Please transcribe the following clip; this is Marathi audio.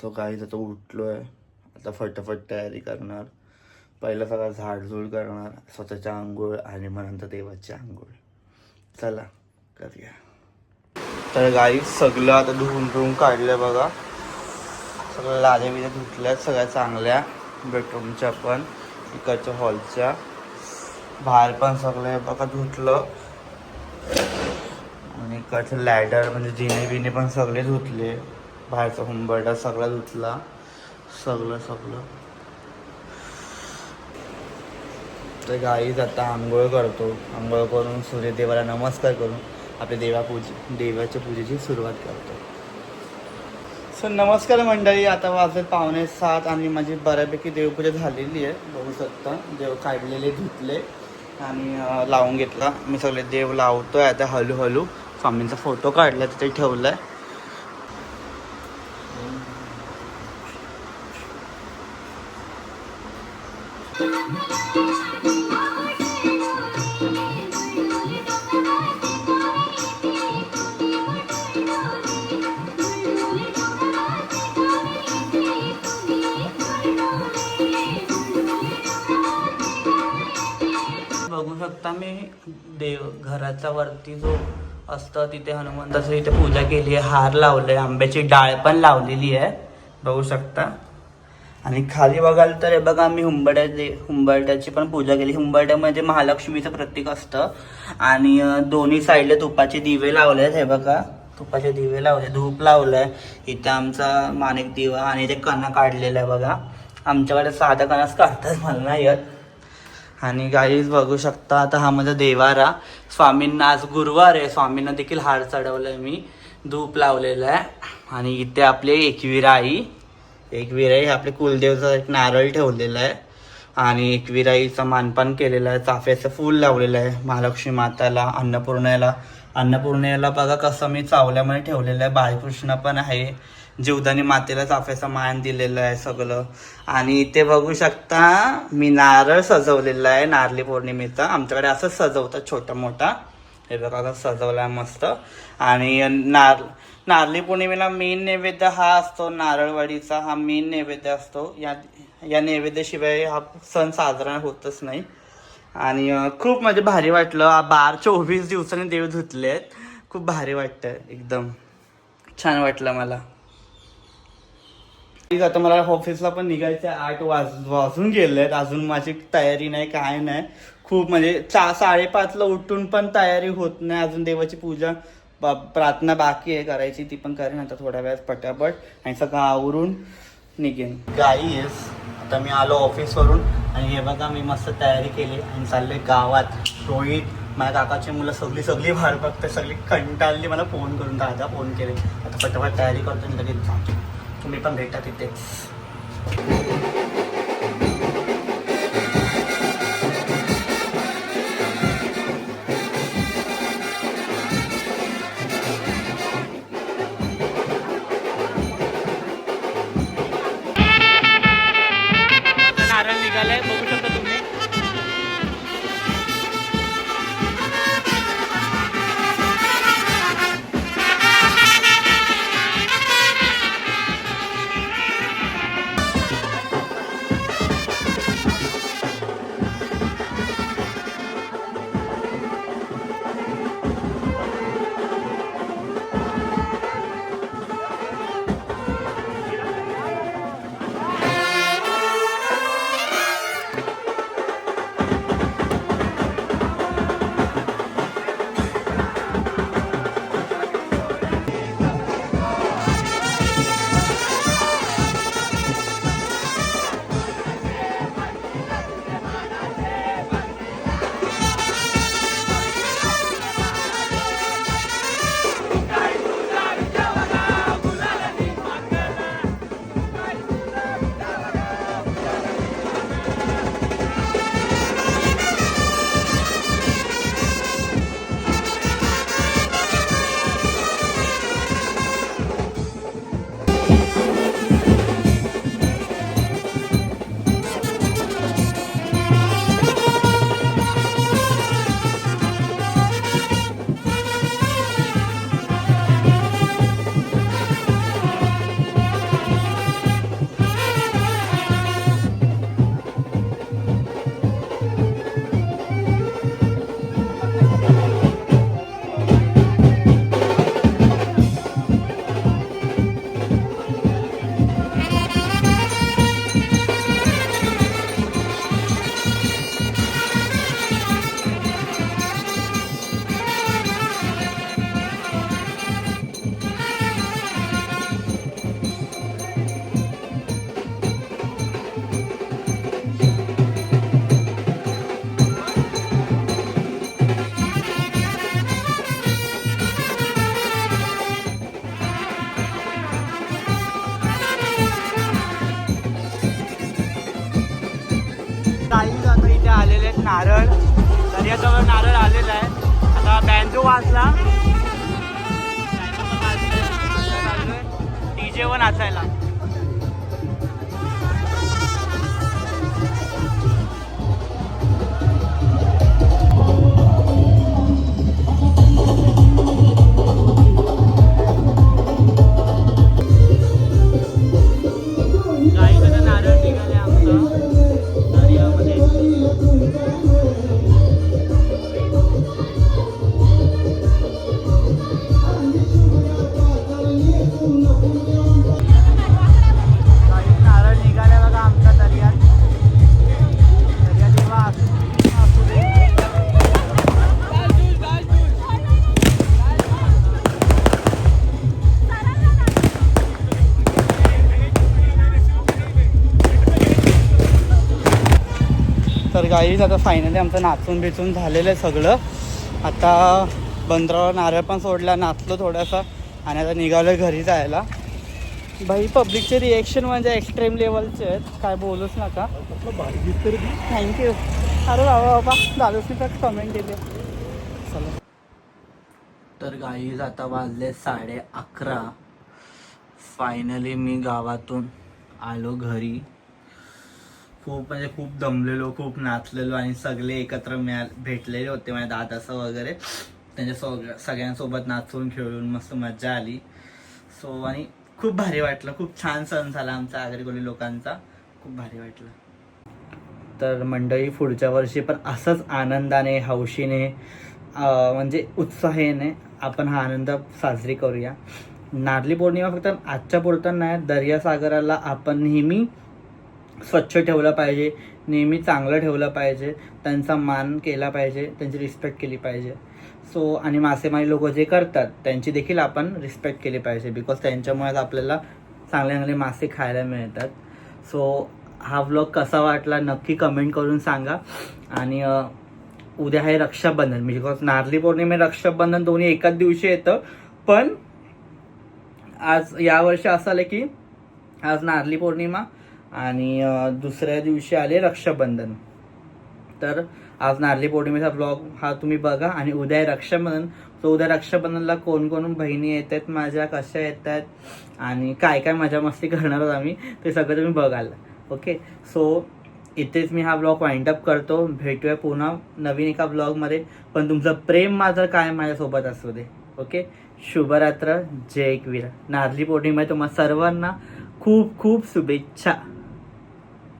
सो गाईज आता उठलोय, आता फटाफट तयारी करणार. पहिलं सगळं झाडझूड करणार, स्वतःच्या आंघोळ आणि मग नंतर देवाची आंघोळ. चला करूया. तर गाईज सगळं आता धुवून काढलं बघा. सगळं लाद्या बिद्या धुतल्या सगळ्या चांगल्या, बेडरूमच्या पण, इकडच्या हॉलच्या, बाहेर पण सगळं बघा धुतलं. आणि इकडचं लॅडर म्हणजे जिने बिने पण सगळे धुतले, बाहेरचा हुंबरडा सगळा धुतला, सगळं. तर गाईज आता आंघोळ करतो. आंघोळ करून सूर्यदेवाला नमस्कार करून आपल्या देवाच्या पूजेची सुरुवात करतो. सो नमस्कार मंडळी, आता वाजत 6:45 आणि माझी बऱ्यापैकी देवपूजा झालेली आहे. बघू शकता देव काढलेले धुतले आणि लावून घेतला. मी सगळे देव लावतोय आता हळूहळू. स्वामींचा फोटो काढला तिथे ठेवलाय. बघू शकता मी घराच्या वरती जो असतं तिथे हनुमंताची इथे पूजा केली आहे. हार लावले, आंब्याची डाळ पण लावलेली आहे बघू शकता. आणि खाली बघाल तर हे बघा मी हुंबरट्याची पण पूजा केली. हुंबरट्या म्हणजे महालक्ष्मीचं प्रतीक असतं. आणि दोन्ही साईडला तुपाचे दिवे लावले आहेत. हे बघा तुपाचे दिवे लावले, धूप लावलंय. इथे आमचा माणिक दिवा आणि इथे कणा काढलेला आहे बघा. आमच्याकडे साधा कणाच काढतात, मला नाही येत. आणि गाईज बघू शकता आता हा माझा देवारा. स्वामींना आज गुरुवार आहे, स्वामींना देखील हार चढवलाय मी, धूप लावलेला आहे. आणि इथे आपले एकविराई आपले कुलदेवचा एक नारळ ठेवलेला आहे. आणि एकविराईचं मानपान केलेलं आहे, चाफ्याचं फूल लावलेलं आहे. महालक्ष्मी माताला, अन्नपूर्णेला बघा कसं मी चावल्यामध्ये ठेवलेलं आहे. बाळकृष्ण पण आहे, जीवदानी मातेला चाफ्याचा मान दिलेला आहे सगळं. आणि इथे बघू शकता मी नारळ सजवलेला आहे नारळी पौर्णिमेचा. आमच्याकडे असंच सजवतात छोटा मोठा. हे बघा कसं सजवला आहे मस्त. आणि नारळी पौर्णिमेला मेन नैवेद्य हा असतो, नारळवाडीचा हा मेन नैवेद्य असतो. या नैवेद्याशिवाय हा सण साजरा होतच नाही. आणि खूप म्हणजे भारी वाटलं. 24 दिवसांनी देव धुतलेत, खूप भारी वाटतं, एकदम छान वाटलं मला. आता मला ऑफिसला पण निघायचं, 8 वाजून गेलेत, अजून माझी तयारी नाही, काय नाही. खूप म्हणजे 5:30ला उठून पण तयारी होत नाही. अजून देवाची पूजा प्रार्थना बाकी आहे करायची, ती पण करेन आता थोड्या वेळात पटापट. आणि सगळं आवरून निघेन. गाईस आता मी आलो ऑफिसवरून आणि हे बघा मी मस्त तयारी केली आणि चाललोय गावात. रोहित, माझ्या काकाची मुलं सगळी बाहेर बघते, सगळी कंटाळली मला फोन करून. दादा फोन केले, आता पटापट तयारी करतो आणि लगेच जातो. तुम्ही पण भेटा तिथेच. नारळ निघालाय बघू शकता तुम्ही. नारळ दर्याजवळ नारळ आलेला आहे. आता बँजो वाजला, डीजे वर नाचायला. गाईकडे नारळ निघाले आमचं दर्यामध्ये. नारळ निघाल्या बघा आमच्या दर्यात. दर्या जेव्हा असू दे. तर गाईज आता फायनली आमचं नाचून बिचून झालेलं आहे सगळं. आता बंदरावर नारळ पण सोडला, नाचलो थोडासा आणि आता निघालो घरी जायला. भाई पब्लिकचे रिएक्शन म्हणजे एक्स्ट्रीम लेवलचे आहेत, काय बोलूच नका. थँक्यू. अरे बाबा बाबा दादूसनी तर कमेंट केले. चला तर गाईज आता वाजले 11:30. फायनली मी गावातून आलो घरी. खूप दमलेलो, खूप नाचलेलो आणि सगळे एकत्र भेटलेले होते माझ्या दादाचं वगैरे. त्यांच्या सगळ्यांसोबत नाचून खेळून मस्त मजा आली. सो आणि खूप भारी वाटलं. खूप छान सण झाला आमचा आगरी कोळी लोकांचा. खूप भारी वाटलं. तर मंडळी पुढच्या वर्षी पण असंच आनंदाने, हौशीने म्हणजे उत्साहाने आपण हा आनंद साजरी करूया. नारळी पौर्णिमा फक्त आजच्या पुरता नाही, दर्यासागराला आपण नेहमी स्वच्छ ठेवलं पाहिजे, नेहमी चांगलं ठेवलं पाहिजे, त्यांचा मान केला पाहिजे, त्यांची रिस्पेक्ट केली पाहिजे. सो आणि मासेमारी लोक जे करतात त्यांची देखील आपण रिस्पेक्ट केली पाहिजे, बिकॉज त्यांच्यामुळेच आपल्याला चांगले चांगले मासे खायला मिळतात. सो हा व्लॉग कसा वाटला नक्की कमेंट करून सांगा. आणि उद्या आहे रक्षाबंधन, बिकॉज नारळी पौर्णिमा रक्षाबंधन दोन्ही एकाच दिवशी येतं. पण आज यावर्षी असं आलं की आज नारळी पौर्णिमा आणि दुसऱ्या दिवशी आले रक्षाबंधन. तर आज नारळी पौर्णिमेचा ब्लॉग हा तुम्ही बघा आणि उद्या आहे रक्षाबंधन. तो उद्या रक्षाबंधनला कोण कोण बहिणी येत आहेत माझ्या, कशा येत आहेत आणि काय काय मजा मस्ती करणार आहोत आम्ही, ते सगळं तुम्ही बघाल. ओके, सो इथेच मी हा ब्लॉग वाइंड अप करतो. भेटूया पुन्हा नवीन एका ब्लॉगमध्ये. पण तुमचं प्रेम माझं काय माझ्यासोबत असू दे. ओके, शुभरात्र. जय एकवीर. नारळी पौर्णिमा तुम्हाला सर्वांना खूप खूप शुभेच्छा.